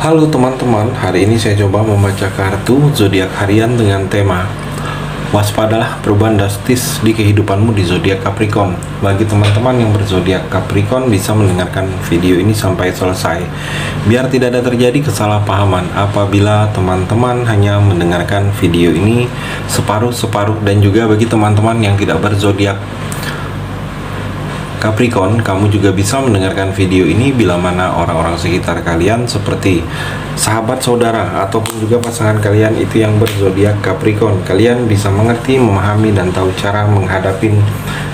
Halo teman-teman, hari ini saya coba membaca kartu zodiak harian dengan tema waspadalah perubahan drastis di kehidupanmu di zodiak Capricorn. Bagi teman-teman yang berzodiak Capricorn bisa mendengarkan video ini sampai selesai biar tidak ada terjadi kesalahpahaman apabila teman-teman hanya mendengarkan video ini separuh-separuh. Dan juga bagi teman-teman yang tidak berzodiak Capricorn, kamu juga bisa mendengarkan video ini bila mana orang-orang sekitar kalian seperti sahabat, saudara, ataupun juga pasangan kalian itu yang berzodiak Capricorn. Kalian bisa mengerti, memahami, dan tahu cara menghadapi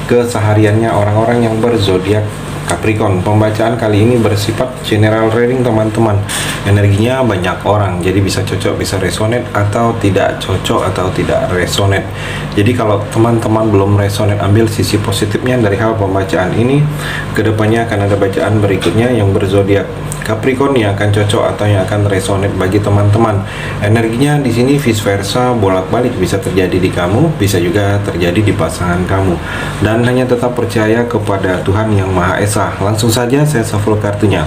kesehariannya orang-orang yang berzodiak Capricorn. Pembacaan kali ini bersifat general reading teman-teman. Energinya banyak orang, jadi bisa cocok, bisa resonate, atau tidak cocok, atau tidak resonate. Jadi kalau teman-teman belum resonate, ambil sisi positifnya dari hal pembacaan ini. Kedepannya akan ada bacaan berikutnya yang berzodiak Capricorn yang akan cocok atau yang akan resonate bagi teman-teman. Energinya di sini vice versa, bolak-balik, bisa terjadi di kamu, bisa juga terjadi di pasangan kamu. Dan hanya tetap percaya kepada Tuhan Yang Maha Esa. Langsung saja saya shuffle kartunya.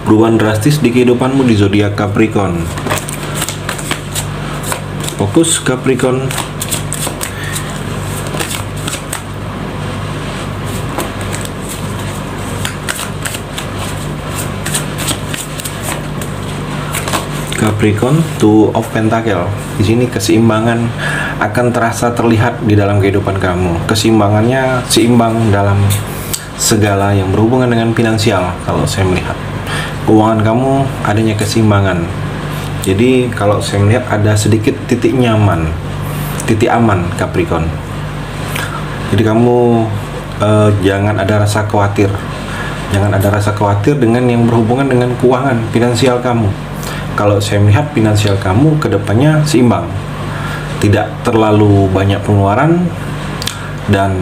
Perubahan drastis di kehidupanmu di zodiak Capricorn. Fokus Capricorn. Capricorn, Two of Pentacle. Di sini keseimbangan akan terasa terlihat di dalam kehidupan kamu. Keseimbangannya seimbang dalam segala yang berhubungan dengan finansial. Kalau saya melihat keuangan kamu adanya keseimbangan. Jadi kalau saya melihat ada sedikit titik nyaman, titik aman Capricorn. Jadi kamu jangan ada rasa khawatir. Jangan ada rasa khawatir dengan yang berhubungan dengan keuangan finansial kamu. Kalau saya melihat finansial kamu kedepannya seimbang, tidak terlalu banyak pengeluaran dan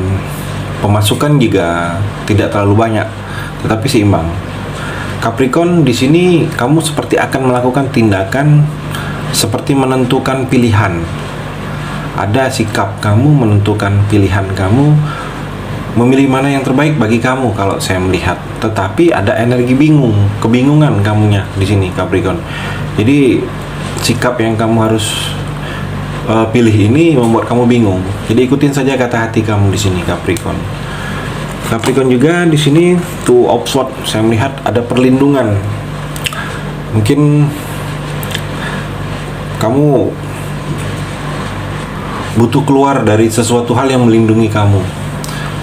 pemasukan juga tidak terlalu banyak, tetapi seimbang. Capricorn, di sini kamu seperti akan melakukan tindakan seperti menentukan pilihan. Ada sikap kamu menentukan pilihan kamu, memilih mana yang terbaik bagi kamu kalau saya melihat. Tetapi ada energi bingung, kebingungan kamunya di sini Capricorn. Jadi sikap yang kamu harus pilih ini membuat kamu bingung. Jadi ikutin saja kata hati kamu di sini Capricorn. Capricorn juga di sini Two of Swords, saya melihat ada perlindungan. Mungkin kamu butuh keluar dari sesuatu hal yang melindungi kamu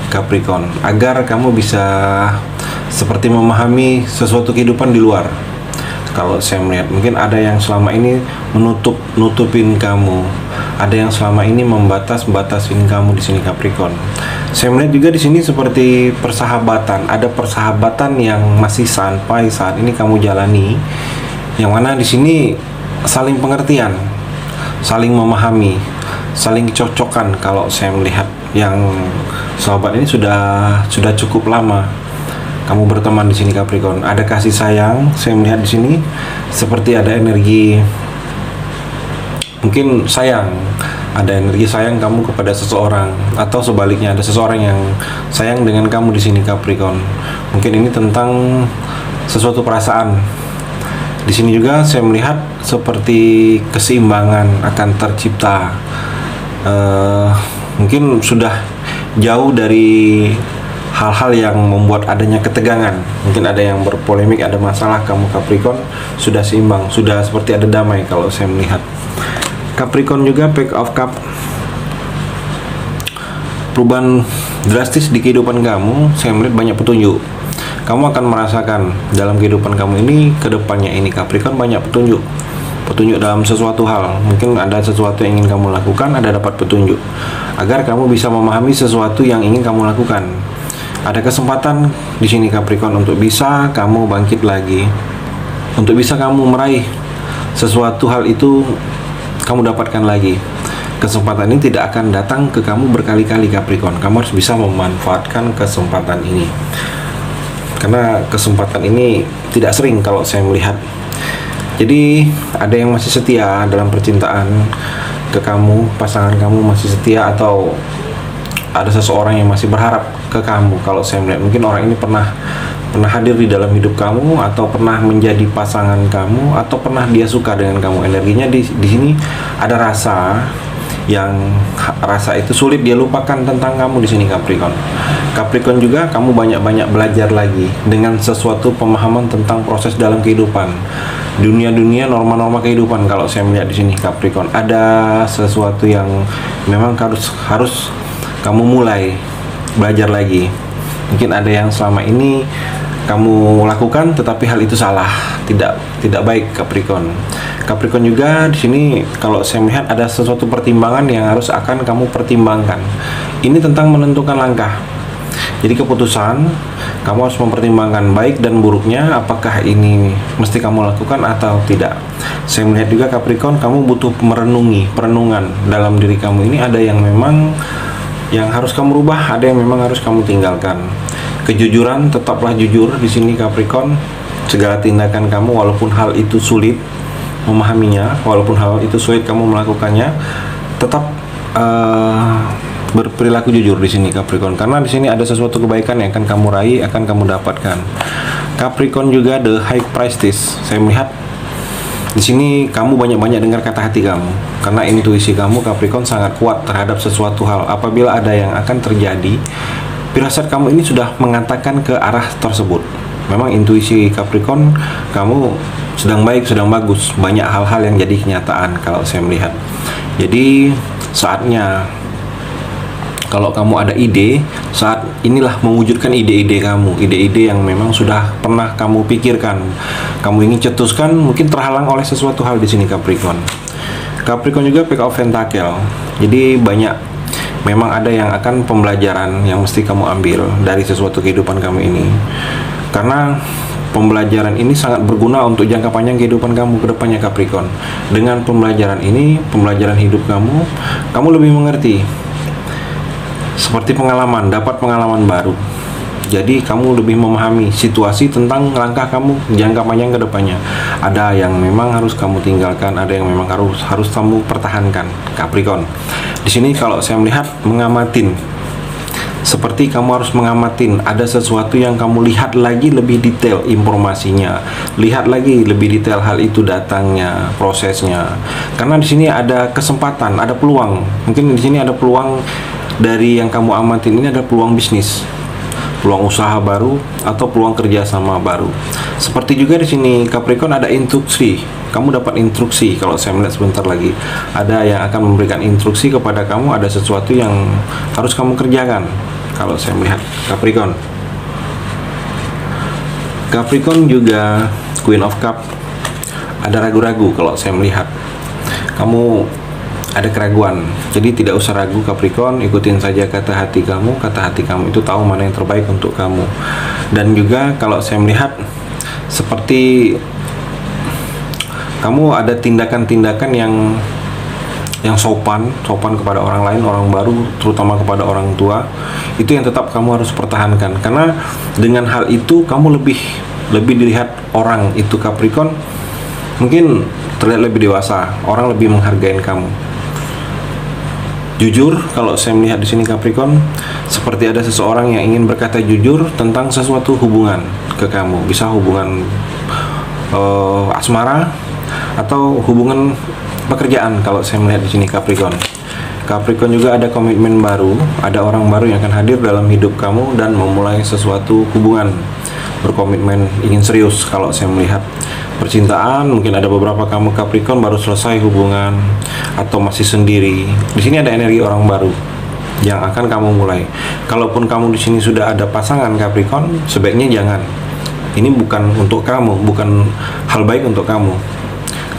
Capricorn, agar kamu bisa seperti memahami sesuatu kehidupan di luar. Kalau saya melihat mungkin ada yang selama ini nutupin kamu, ada yang selama ini batasin kamu di sini Capricorn. Saya melihat juga di sini seperti persahabatan, ada persahabatan yang masih sampai saat ini kamu jalani, yang mana di sini saling pengertian, saling memahami, saling cocokkan. Kalau saya melihat yang sahabat ini sudah cukup lama kamu berteman di sini Capricorn. Ada kasih sayang, saya melihat di sini seperti ada energi mungkin sayang, ada energi sayang kamu kepada seseorang, atau sebaliknya ada seseorang yang sayang dengan kamu di sini Capricorn. Mungkin ini tentang sesuatu perasaan. Di sini juga saya melihat seperti keseimbangan akan tercipta. Mungkin sudah jauh dari hal-hal yang membuat adanya ketegangan. Mungkin ada yang berpolemik, ada masalah, kamu Capricorn sudah seimbang, sudah seperti ada damai kalau saya melihat. Capricorn juga Page of Cup. Perubahan drastis di kehidupan kamu, saya melihat banyak petunjuk. Kamu akan merasakan dalam kehidupan kamu ini, kedepannya ini Capricorn, banyak petunjuk dalam sesuatu hal. Mungkin ada sesuatu yang ingin kamu lakukan, ada dapat petunjuk agar kamu bisa memahami sesuatu yang ingin kamu lakukan. Ada kesempatan di sini Capricorn untuk bisa kamu bangkit lagi, untuk bisa kamu meraih sesuatu hal itu, kamu dapatkan lagi. Kesempatan ini tidak akan datang ke kamu berkali-kali Capricorn. Kamu harus bisa memanfaatkan kesempatan ini, karena kesempatan ini tidak sering kalau saya melihat. Jadi ada yang masih setia dalam percintaan ke kamu, pasangan kamu masih setia, atau ada seseorang yang masih berharap ke kamu. Kalau saya melihat mungkin orang ini pernah pernah hadir di dalam hidup kamu, atau pernah menjadi pasangan kamu, atau pernah dia suka dengan kamu. Energinya di sini ada rasa yang rasa itu sulit dia lupakan tentang kamu di sini Capricorn. Capricorn juga kamu banyak-banyak belajar lagi dengan sesuatu pemahaman tentang proses dalam kehidupan. Dunia norma-norma kehidupan kalau saya melihat di sini Capricorn. Ada sesuatu yang memang harus kamu mulai belajar lagi. Mungkin ada yang selama ini kamu lakukan tetapi hal itu salah, tidak baik Capricorn. Capricorn juga di sini kalau saya melihat ada sesuatu pertimbangan yang harus akan kamu pertimbangkan. Ini tentang menentukan langkah. Jadi keputusan kamu harus mempertimbangkan baik dan buruknya, apakah ini mesti kamu lakukan atau tidak. Saya melihat juga Capricorn kamu butuh perenungan dalam diri kamu ini. Ada yang memang yang harus kamu rubah, ada yang memang harus kamu tinggalkan. Kejujuran, tetaplah jujur di sini Capricorn. Segala tindakan kamu walaupun hal itu sulit memahaminya, walaupun hal itu sulit kamu melakukannya, tetap berperilaku jujur di sini Capricorn, karena di sini ada sesuatu kebaikan yang akan kamu raih, akan kamu dapatkan. Capricorn juga the High Priestess. Saya melihat di sini kamu banyak-banyak dengar kata hati kamu, karena intuisi kamu Capricorn sangat kuat terhadap sesuatu hal. Apabila ada yang akan terjadi, firasat kamu ini sudah mengatakan ke arah tersebut. Memang intuisi Capricorn kamu sedang baik, sedang bagus. Banyak hal-hal yang jadi kenyataan kalau saya melihat. Jadi saatnya kalau kamu ada ide, saat inilah mewujudkan ide-ide kamu, ide-ide yang memang sudah pernah kamu pikirkan, kamu ingin cetuskan, mungkin terhalang oleh sesuatu hal di sini Capricorn. Capricorn juga Page of Pentacle. Jadi banyak memang ada yang akan pembelajaran yang mesti kamu ambil dari sesuatu kehidupan kamu ini. Karena pembelajaran ini sangat berguna untuk jangka panjang kehidupan kamu ke depannya Capricorn. Dengan pembelajaran ini, pembelajaran hidup kamu lebih mengerti. Seperti pengalaman, dapat pengalaman baru. Jadi kamu lebih memahami situasi tentang langkah kamu jangka panjang ke depannya. Ada yang memang harus kamu tinggalkan, ada yang memang harus kamu pertahankan Capricorn. Di sini kalau saya melihat mengamatin, seperti kamu harus mengamatin, ada sesuatu yang kamu lihat lagi lebih detail informasinya, lihat lagi lebih detail hal itu datangnya, prosesnya. Karena di sini ada kesempatan, ada peluang. Mungkin di sini ada peluang dari yang kamu amatin ini, ada peluang bisnis, peluang usaha baru, atau peluang kerjasama baru. Seperti juga di sini Capricorn ada instruksi. Kamu dapat instruksi. Kalau saya melihat sebentar lagi ada yang akan memberikan instruksi kepada kamu, ada sesuatu yang harus kamu kerjakan. Kalau saya melihat Capricorn. Capricorn juga Queen of Cup. Ada ragu-ragu kalau saya melihat. Kamu ada keraguan. Jadi tidak usah ragu Capricorn, ikutin saja kata hati kamu. Kata hati kamu itu tahu mana yang terbaik untuk kamu. Dan juga kalau saya melihat seperti kamu ada tindakan-tindakan yang sopan kepada orang lain, orang baru, terutama kepada orang tua. Itu yang tetap kamu harus pertahankan, karena dengan hal itu kamu lebih dilihat orang itu Capricorn, mungkin terlihat lebih dewasa, orang lebih menghargai kamu. Jujur, kalau saya melihat di sini Capricorn, seperti ada seseorang yang ingin berkata jujur tentang sesuatu hubungan ke kamu, bisa hubungan asmara atau hubungan pekerjaan. Kalau saya melihat di sini Capricorn. Capricorn juga ada komitmen baru, ada orang baru yang akan hadir dalam hidup kamu dan memulai sesuatu hubungan, berkomitmen, ingin serius. Kalau saya melihat percintaan, mungkin ada beberapa kamu Capricorn baru selesai hubungan atau masih sendiri. Di sini ada energi orang baru yang akan kamu mulai. Kalaupun kamu di sini sudah ada pasangan Capricorn, sebaiknya jangan. Ini bukan untuk kamu, bukan hal baik untuk kamu.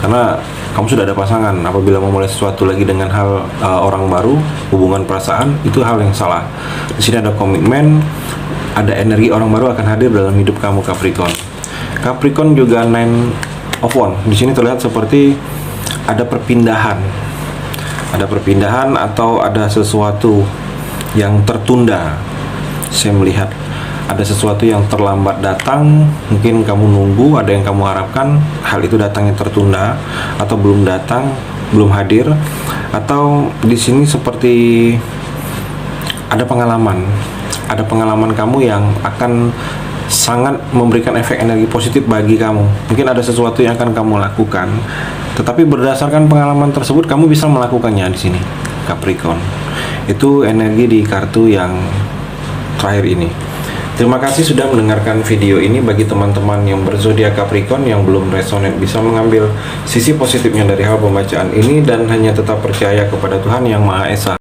Karena kamu sudah ada pasangan. Apabila memulai sesuatu lagi dengan hal orang baru, hubungan perasaan, itu hal yang salah. Di sini ada komitmen, ada energi orang baru akan hadir dalam hidup kamu Capricorn. Capricorn juga Nine of Wands. Di sini terlihat seperti ada perpindahan. Ada perpindahan atau ada sesuatu yang tertunda. Saya melihat ada sesuatu yang terlambat datang, mungkin kamu nunggu, ada yang kamu harapkan, hal itu datangnya tertunda atau belum datang, belum hadir, atau di sini seperti ada pengalaman kamu yang akan sangat memberikan efek energi positif bagi kamu. Mungkin ada sesuatu yang akan kamu lakukan, tetapi berdasarkan pengalaman tersebut kamu bisa melakukannya di sini, Capricorn. Itu energi di kartu yang terakhir ini. Terima kasih sudah mendengarkan video ini. Bagi teman-teman yang berzodiak Capricorn yang belum resonate, bisa mengambil sisi positifnya dari hal pembacaan ini dan hanya tetap percaya kepada Tuhan Yang Maha Esa.